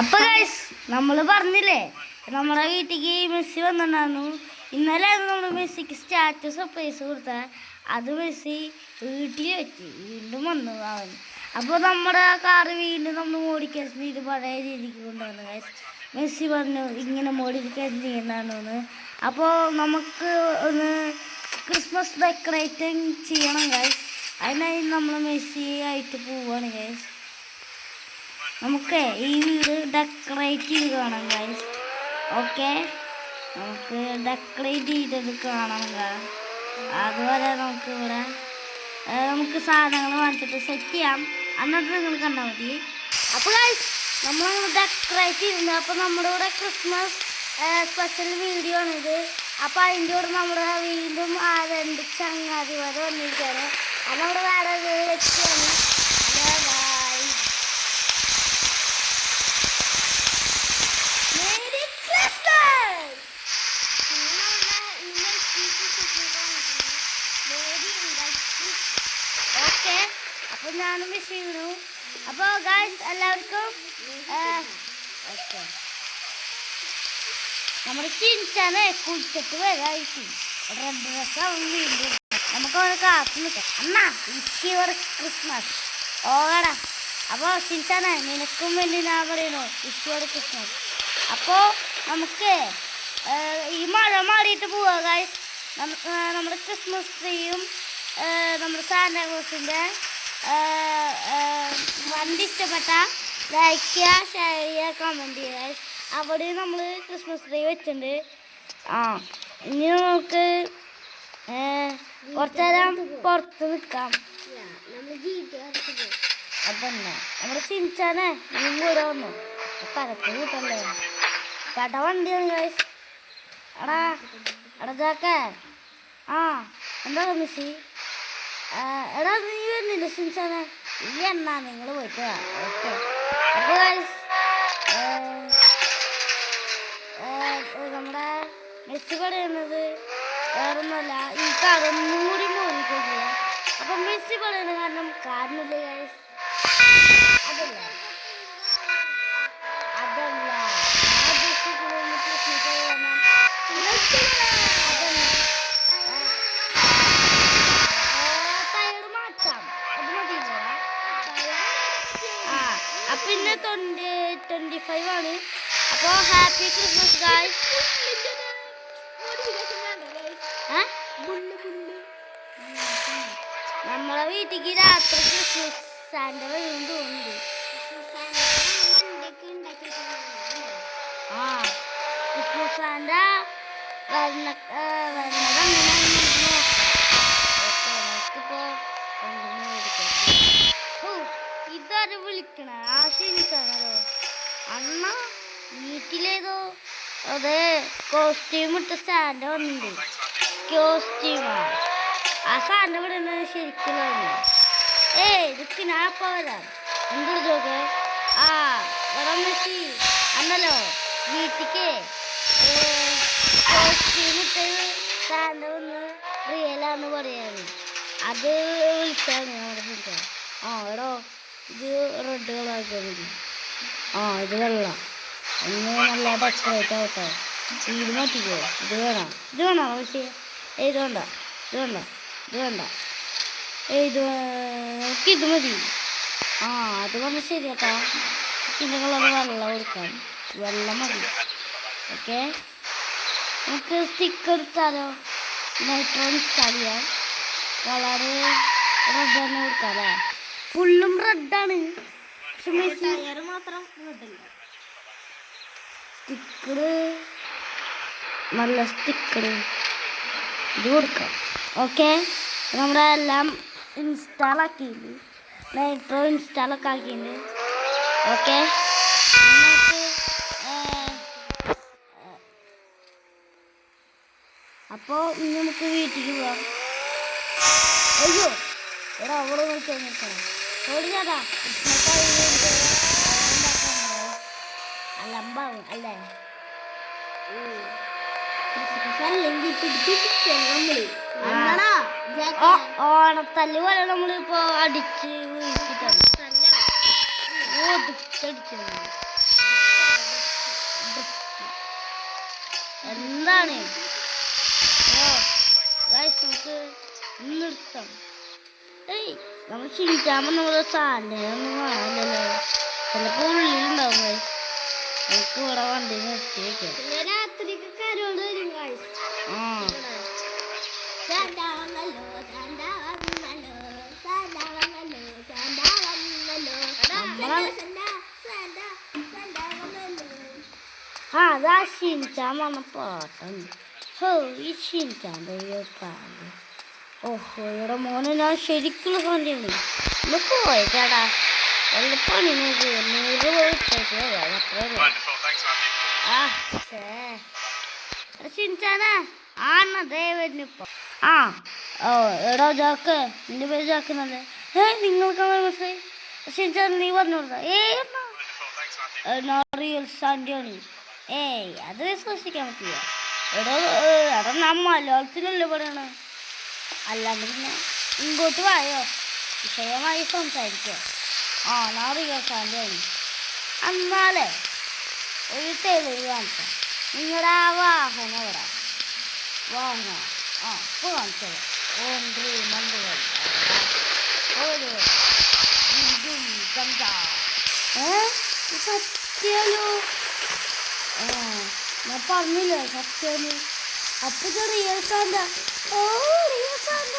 അപ്പൊ ഗൈസ് നമ്മൾ പറഞ്ഞില്ലേ നമ്മുടെ വീട്ടിലേക്ക് മെസ്സി വന്നിട്ടുണ്ടായിരുന്നു. ഇന്നലെ നമ്മൾ മെസ്സിക്ക് സ്റ്റാറ്റസ് സർപ്രൈസ് കൊടുത്ത അത് മെസ്സി വീട്ടിൽ വെച്ച് വീണ്ടും വന്നു അവൻ. അപ്പോൾ നമ്മുടെ കാറ് വീണ്ടും നമ്മൾ മോഡിഫിക്കേഷൻ ചെയ്ത് പഴയ രീതിക്ക് കൊണ്ടുവന്നു ഗൈസ്. മെസ്സി പറഞ്ഞു ഇങ്ങനെ മോഡിഫിക്കേഷൻ ചെയ്യണമെന്ന്. അപ്പോൾ നമുക്ക് ഒന്ന് ക്രിസ്മസ് ഡെക്കറേറ്റിംഗ് ചെയ്യണം ഗൈസ്. അതിനായി നമ്മൾ മെസ്സി ആയിട്ട് പോവാണ് ഗൈസ്. നമുക്ക് ഈ വീട് ഡെക്കറേറ്റ് ചെയ്ത് കാണാം ഗൈസ്. ഓക്കെ, നമുക്ക് ഡെക്കറേറ്റ് ചെയ്തത് കാണാം. അതുപോലെ നമുക്ക് ഇവിടെ നമുക്ക് സാധനങ്ങൾ വാങ്ങിച്ചിട്ട് സെറ്റ് ചെയ്യാം. എന്നിട്ട് നിങ്ങൾ കണ്ടാൽ മതി. അപ്പോൾ ഗൈസ് നമ്മൾ ഡെക്കറേറ്റ് ചെയ്തിട്ടുണ്ട്. അപ്പോൾ നമ്മുടെ ഇവിടെ ക്രിസ്മസ് സ്പെഷ്യൽ വീഡിയോ ആണിത്. അപ്പോൾ അതിൻ്റെ കൂടെ നമ്മുടെ വീണ്ടും ആ 2 ചങ്ങാതിമാർ വന്നിരിക്കുകയാണ്. അതവിടെ വേറെ വ്യക്തിയാണ്. ഓക്കെ, അപ്പോൾ ഞാനും മിസ് ചെയ്യുന്നു. അപ്പോൾ ഗൈസ് എല്ലാവർക്കും ഓക്കെ, നമ്മുടെ ചിരിച്ചാണ് കുളിച്ചിട്ട് വരായിട്ട് റെഡ് ഡ്രസ്സാവും വീണ്ടും. നമുക്ക് അവിടെ കാത്തു നിൽക്കാം. അന്നാ വിഷ് ക്രിസ്മസ് ഓടാ. അപ്പോൾ ചിരിച്ചാണ് നിനക്കും വേണ്ടി ഞാൻ പറയണു വിഷ് ക്രിസ്മസ്. അപ്പോൾ നമുക്ക് ഈ മഴ മാറിയിട്ട് പോവാ ഗൈസ്. നമ്മുടെ ക്രിസ്മസ് ട്രീയും നമ്മുടെ സാന്റാക്ലോസിൻ്റെ വണ്ടി ഇഷ്ടപ്പെട്ട ലൈക്ക് ചെയ്യുക, ഷെയർ ചെയ്യുക, കമൻറ്റ് ചെയ്യുക ഗൈസ്. അവിടെ നമ്മൾ ക്രിസ്മസ് ട്രീ വെച്ചിട്ടുണ്ട്. ഇനി നമുക്ക് കുറച്ച് നേരം പുറത്ത് നിൽക്കാം. അതന്നെ നമ്മുടെ ചിരിച്ചാനെ ഇനിയും കൂടെ വന്നു പരക്ക് കിട്ടല്ലേ. കട വണ്ടിയാണ് ഗൈസ്. എടാ ജാക്കേ, എന്താ മിസ്സി? എടാ നീ വരുന്നില്ല സിൻസാനെ? ഈ എന്നാ നിങ്ങൾ പോയിട്ട്. ഓക്കെ, അപ്പോൾ ഗൈസ് നമ്മുടെ മെസ്സി പറയുന്നത് വേറൊന്നുമല്ല, ഈ കടൊന്നും കൂടി മോദിക്കില്ല. അപ്പം മെസ്സി പറയുന്നത് കാരണമില്ല ഗൈസ്. അതല്ല പിന്നെ 25 ആണ്. അപ്പോൾ ഹാപ്പി ക്രിസ്മസ് ഗൈസ്. നമ്മളെ വീട്ടിലേക്ക് രാത്രി ക്രിസ്മസ് സാന്റ വരും തോന്നുന്നുണ്ട്. ക്രിസ്മസ് സാന്റ ഇതാരെ വിളിക്കണ ആശിച്ചാണോ അണ്ണ വീട്ടിലേതോ? അതെ, കോസ്റ്റ്യൂം ഇട്ട സ്റ്റാൻഡ് വന്നിട്ടുണ്ട്. കോസ്റ്റ്യൂമാ ആ സാറിൻ്റെ ഇവിടെ ശരിക്കും ഇതൊക്കെ ഞാൻ അപ്പം വരാം. എന്തൊരു ചോക്കെ വരാൻ മെസ്സി അന്നല്ലോ വീട്ടിക്ക് കോസ്റ്റ്യൂം ഇട്ടത് സാറിൻ്റെ ഒന്ന് റിയലാന്ന് പറയാന്. അത് വിളിച്ചാണ് നമ്മുടെ വിളിച്ചത്. എടോ ഇത് റെഡ് കളറാക്കിയാൽ മതി. ഇത് വെള്ളം ഒന്ന് നല്ല ഡെക്കറേറ്റ് ആവട്ടെ. ഇത് മാറ്റിക്കോ. ഇത് വേണോ പക്ഷേ ഇത് വേണ്ട, നമുക്കിത് മതി. അത് പറഞ്ഞാൽ ശരി കേട്ടോ. പിന്നെ കളർ വെള്ളം കൊടുക്കാം, വെള്ളം മതി. ഓക്കെ, നമുക്ക് സ്റ്റിക്കർ ഇട്ടാലോ? നൈട്രോ ഇൻസ്റ്റാൾ ചെയ്യാം. കളറ് റെഡ് തന്നെ കൊടുക്കാം അല്ലേ? ഫുള്ളും റെഡാണ്, മാത്രം റെഡല്ല. സ്റ്റിക്കറ് നല്ല സ്റ്റിക്കറ് ഇത് കൊടുക്കാം. ഓക്കെ, നമ്മുടെ എല്ലാം ഇൻസ്റ്റാൾ ആക്കിയിട്ടുണ്ട്. നൈട്രോ ഇൻസ്റ്റാളൊക്കെ ആക്കിയിട്ടുണ്ട്. ഓക്കെ, അപ്പോൾ ഇനി നമുക്ക് വീട്ടിലേക്ക് പോവാം. അയ്യോ എടാ അവിടെ നോക്കിയാൽ നിൽക്കണം ഓടിച്ചാട്ടാ. അലമ്പാവും അല്ലേ? ഓണത്തല്ല് പോലെ നമ്മളിപ്പോ അടിച്ച് വീഴ്ചിട്ടാണ്. നിർബന്ധമാണ്. ഓ ഗൈസ് നമുക്ക് നിർത്താം. നമ്മൾ ചിന്തിച്ചാകുമ്പോ നമ്മള് സാധനമൊന്നും കാണാനല്ലോ. ചിലപ്പോ ഉള്ളിലുണ്ടാവും ഗൈസ്. നമുക്ക് ഇവിടെ വണ്ടി നിർത്തി വെക്കാം. രാത്രിക്ക് കരോട് വരും ഗൈസ്. അതാ ഷിൻചാൻ വന്ന പാട്ടാണ്. ഹോ ഈ ഷിൻചാൻ്റെ പാട്ട്. ഓഹോ ഇവിടെ മോനെ ഞാൻ ശരിക്കുള്ള പണിയാണ്. ഒന്ന് പോയിട്ടാടാ വല്ല പണി നോക്ക്. 100 പോയിട്ടേക്ക് ഷിൻചാനാ ആണതേ വരുന്നിപ്പോ. എടാ ജാക്ക്, നിന്റെ പേര് ജാക്കുന്നല്ലേ? നിങ്ങൾക്ക് മനസ്സിലായി? ഷിൻചാൻ നീ പറഞ്ഞു കൊടുത്ത റിയൽ സാൻഡിയാണ്. അത് വിശ്വസിക്കാൻ പറ്റില്ല. എടാ ഞാൻ മലയാളത്തിലല്ലേ പറയണേ, അല്ലാണ്ട് പിന്നെ ഇങ്ങോട്ട് വായോ, വിഷയമായി സംസാരിക്കോ. ഞാൻ റിയൽ സാൻഡിയാണ്. എന്നാലേ ഒരു തെളിവ് കാണിച്ചാൽ നിങ്ങളുടെ ആ വാഹനം എവിടെ? വാഹനം ഇപ്പോൾ കാണിച്ചത് സത്യാലോ. ഞാൻ പറഞ്ഞില്ലേ സത്യാല്. അപ്പൊ real Santa. Real Santa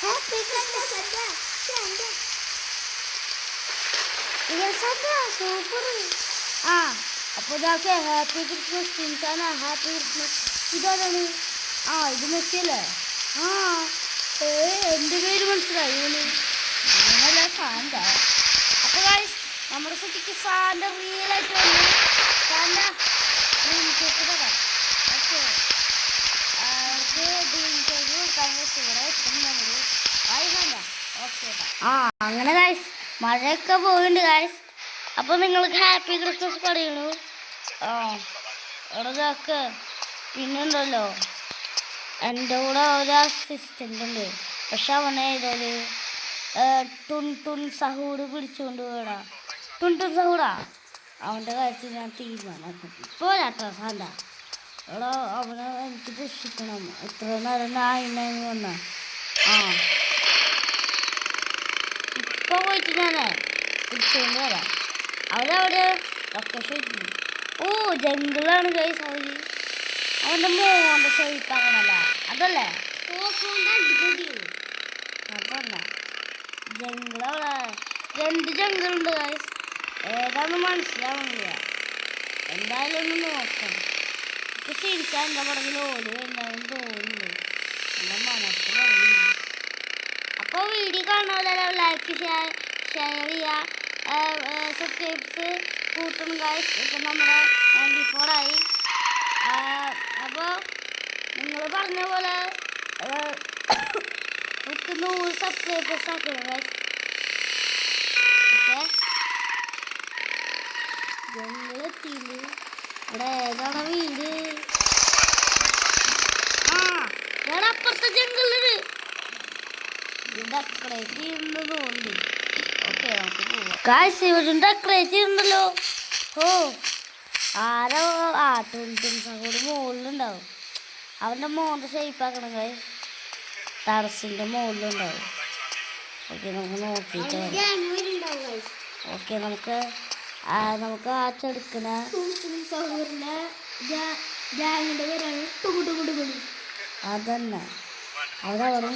happy Christmas. Real Santa super. അപ്പൊ ഇതാക്കെ ഹാപ്പി ക്രിസ്മസ് ഷിൻചാന. Happy Christmas. ഇതാണ്. ഇത് മെസ്സിയല്ലേ? എൻ്റെ പേര് മനസ്സിലായി. അങ്ങനല്ല സാന്റ. അപ്പൊ ഗൈസ് നമ്മുടെ സിറ്റിക്ക് സാന്റ റിയലായിട്ട് വന്നു. സാന്റ ഡ്രീം കേക്ക് തരാം. ഓക്കെ അങ്ങനെ ഗൈസ് മഴയൊക്കെ പോയിട്ടുണ്ട് ഗൈസ്. അപ്പൊ നിങ്ങൾക്ക് ഹാപ്പി ക്രിസ്മസ് പറയണു. ഇടതൊക്കെ പിന്നുണ്ടല്ലോ എൻ്റെ കൂടെ ഒരു അസിസ്റ്റൻ്റ് ഉണ്ട്. പക്ഷെ അവനെ ഇതൊരു ടുൺ സഹൂട് പിടിച്ചുകൊണ്ട് പോയടാ. ടുൺ സഹൂടാ അവൻ്റെ കാര്യത്തിൽ ഞാൻ തീരുമാനമാക്കും. ഇപ്പോൾ രാട്ടോ സാന്റ. എടാ അവനെ എനിക്ക് രക്ഷിക്കണം. എത്ര നേരം ഞാൻ വന്ന ഇപ്പോൾ പോയിട്ട് ഞാൻ പിടിച്ചുകൊണ്ട് വരാം. അവരവിടെ ലൊക്കേഷൻ ജംഗിളാണ് ഗൈസ്. അവൻ്റെ മോൻ്റെ ഷെയ്പ്പാകണല്ല അതല്ലേ? അതല്ല ജംഗിളവിടെ 2 ജംഗിളുണ്ട് ഗൈസ്. ഏതാന്ന് മനസ്സിലാവുന്നില്ല. എന്തായാലും ഒന്ന് നോക്കാം. ഇപ്പൊ ശരിച്ചാൽ എൻ്റെ പുറകിൽ ഓല് എന്തായാലും തോന്നുന്നു. എൻ്റെ മനസ്സ് പറയുന്നു. അപ്പോൾ വീഡിയോ കാണുന്നവരെ ലൈക്ക് ഷെയർ ചെയ്യുക, സബ്സ്ക്രൈബ്സ് കൂട്ടണം ഗൈസ്. ഇപ്പം നമ്മുടെ 94 ആയി. അപ്പോൾ നിങ്ങൾ പറഞ്ഞ പോലെ 100 സബ്സ്ക്രൈബേഴ്സ് ആക്കണം ഗൈസ്. ഓക്കെ ജംഗിളെത്തിയില്ല. ഇവിടെ ഏതാണ് വീട്? ഇവിടെ അപ്പുറത്തെ ജംഗിളില് ഡെക്കറേറ്റ് ചെയ്യുന്നതുകൊണ്ട്. ഓക്കെ നമുക്ക് പോവാം ഗൈസ്. ഇവിടെ ഡെക്കറേറ്റ് ചെയ്യുന്നുണ്ടല്ലോ. ആരോ ടുൺ സഹോട് മുകളിലുണ്ടാവും. അവൻ്റെ മോൻ്റെ ഷേപ്പാക്കണം ഗൈസ്. ടെറസിൻ്റെ മുകളിലുണ്ടാവും. ഓക്കെ നമുക്ക് നോക്കിയിട്ട് ഓക്കെ നമുക്ക് ചെടുക്കണ അതന്നെ അതവിടെ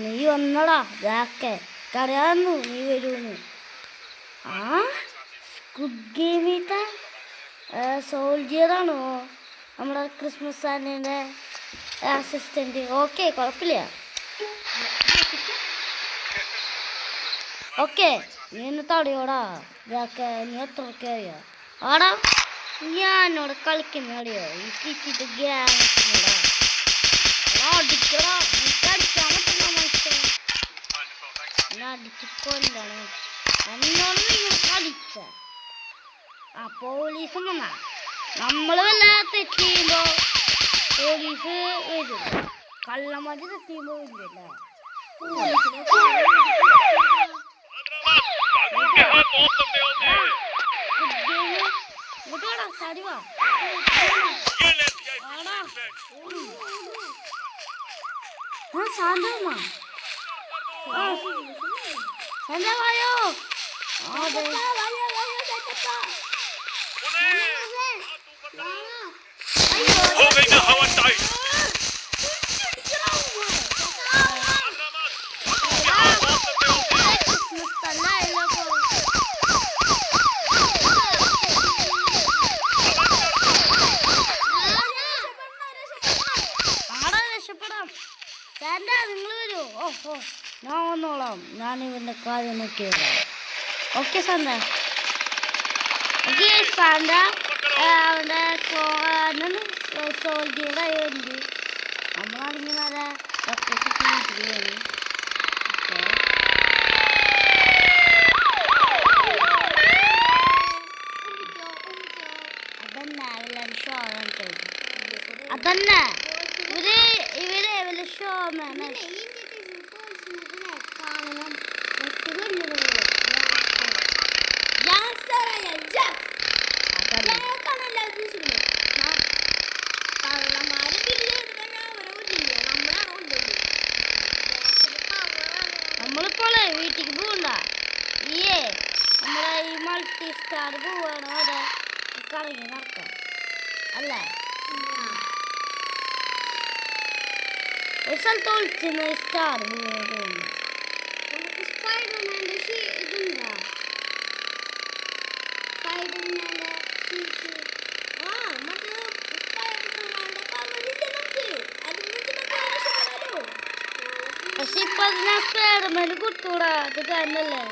നീ വന്നടാ ജാക്കെ. അറിയാന്നു നീ വരുമെന്ന്. സ്ക്വിഡ് ഗെയിമിട്ട സോൾജിയറാണോ നമ്മുടെ ക്രിസ്മസ് സാന്റയുടെ അസിസ്റ്റന്റ്? ഓക്കെ കുഴപ്പമില്ല. ഓക്കെ നീ എന്നെ തടയോടാ ജാക്കെ. നീ എത്രയൊക്കെ അറിയോ ആടാ? ഞാനോട് കളിക്കുന്ന അറിയോ? ഈ സിറ്റിട്ട് ഗ്യാങ് അടിക്കടാ. എനിക്ക് അടിക്കാൻ പറ്റുന്ന മനുഷ്യൻ എന്നെ അടിച്ച് കൊല്ലാണ്. എന്നോട് നിങ്ങൾ കളിച്ച പോലീസ് വന്ന നമ്മൾ വല്ല തെറ്റ് ചെയ്യുമ്പോ പോലീസ് വരും. കള്ളമതി തെറ്റ് ചെയ്യുമ്പോ ഇല്ലല്ലോ. ഇങ്ങോട്ട് ചാടി വാ. സാന്റ വായോ. രക്ഷപ്പെടാം. സാന്റ നിങ്ങൾ വരൂ. ഓഹോ ഞാൻ വന്നോളാം. ഞാൻ ഇവന്റെ കാര്യം നോക്കി വരാം. Okay Santa. ഓക്കെ സാന്റ അവന്റെ സോൾജിയുടെ ഉണ്ട്. നമ്മളാണെങ്കിൽ നല്ല അതന്നെ ഇവര് ഷോമാൻ നമ്മളിപ്പോളെ വീട്ടിക്ക് പോകണ്ട. നമ്മളെ ഈ മൾട്ടി സ്റ്റാർ പോവാണ്. അവിടെ കറങ്ങി നടക്കാം അല്ലേ? ഒരു സ്ഥലത്ത് ഒളിച്ചിരുന്ന സ്റ്റാർ തോന്നുന്നു. പക്ഷെ ഇപ്പൊ അതിനാ സ്പൈഡർമാൻ കുട്ടൂടാ. അത് തന്നല്ലേ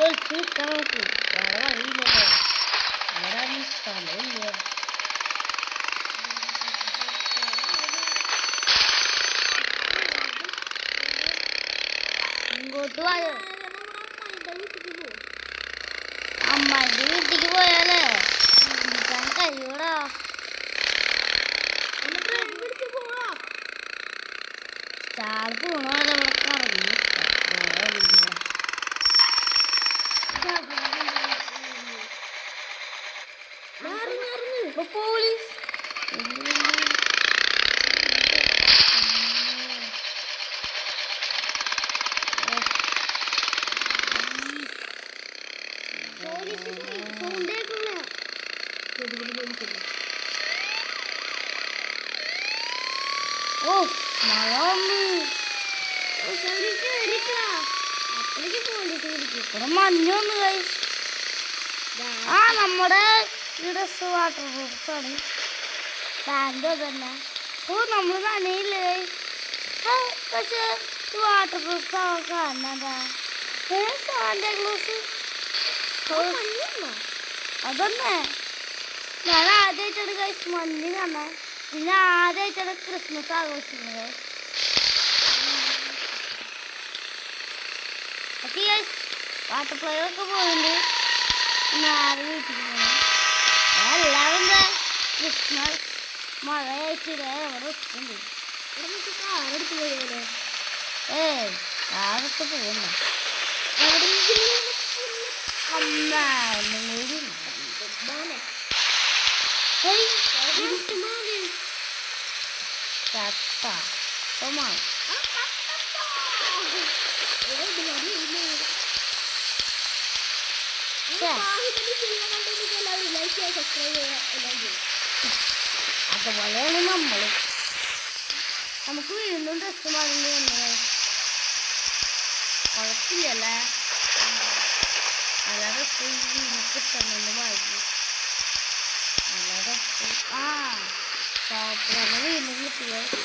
ഒളിച്ചു നിൽക്കാൻ നോക്കൂ. വേറെ വഴിയില്ലല്ലോ. വേറെ സ്ഥലമില്ല. ഇങ്ങോട്ട് പോയോ? അമ്മായിന്റെ വീട്ടിക്ക് പോയാലേ നിൽക്കാൻ കഴിയൂടാ. സ്റ്റാർ പോണോ നമ്മളെ കറങ്ങി പോലീസ്. ഓ മഴ മഞ്ഞൊന്ന് കഴിച്ചു. ആ നമ്മുടെ ഡ്രസ് വാട്ടർ പ്രൂഫ് ആണ്. പാൻറ്റും തന്നെ. ഓ നമ്മൾ നനയില്ലേ. പക്ഷെ വാട്ടർ പ്രൂഫ് കാണാ സാന്റാക്ലോസ് അതന്നെ. ഞാൻ ആദ്യമായിട്ടാണ് കഴിച്ച് മഞ്ഞ് കാണാൻ. പിന്നെ ആദ്യമായിട്ടാണ് ക്രിസ്മസ് ആഘോഷിക്കുന്നത്. ഓക്കെ ഗൈസ് വാട്ടർ പ്ലേയൊക്കെ പോകുന്നുണ്ട്. നേരെ വീട്ടിൽ പോകുന്നു. എല്ലാവരും ക്രിസ്മസ് മഴയായിട്ട് അവിടെ ഒത്തുണ്ട്. കാറെടുത്ത് പോയാലേ? കാറൊക്കെ പോകണ്ട. അതുപോലെയാണ് നമ്മള്. നമുക്ക് വീണ്ടും ഡ്രസ് മാറേണ്ടി വന്നത് കുഴപ്പമില്ലല്ലേ? നല്ല ഡ്രസ് കിട്ടുന്നുണ്ട് വാങ്ങി. നല്ല ഡ്രസ് ഷോപ്പിലാണ് വീണ്ടും കിട്ടിയത്.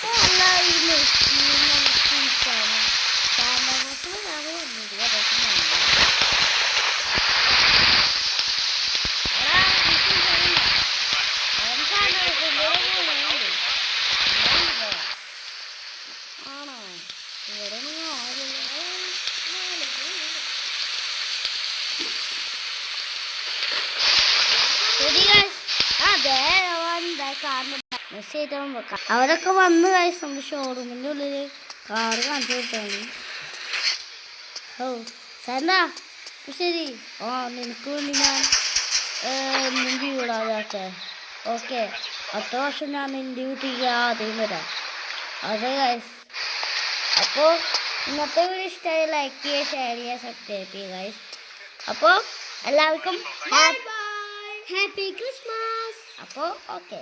നല്ല ഈ മെഷീനാണ് സാന്റാക്ലോസ് ഞാൻ വന്നത്. അതൊക്കെ ആണോ? ഇവിടെ അതെ കാരണം മെസ്സി ആയിട്ട് അവരൊക്കെ വന്ന് ഗൈസ് നമ്മുടെ ഷോറൂമിൻ്റെ ഉള്ളിൽ കാറ് കാണിച്ചു കൊടുത്താണ്. ഓ സാറിനാ ശരി. നിനക്ക് വേണ്ടി ഞാൻ എന്നും വീടാതൊക്കെ. ഓക്കെ, അടുത്ത വർഷം ഞാൻ നിൻ്റെ വീട്ടിലേക്ക് ആദ്യം വരാം. അതെ ഗൈസ്, അപ്പോൾ ഇന്നത്തെ വീഡിയോ ഇഷ്ടമായി ലൈക്ക് ചെയ്യുക, ഷെയർ ചെയ്യുക, സബ്സ്ക്രൈബ് ചെയ്യുക ഗൈസ്. അപ്പോൾ എല്ലാവർക്കും ഹാപ്പി ക്രിസ്മസ്. അപ്പോൾ ഓക്കെ.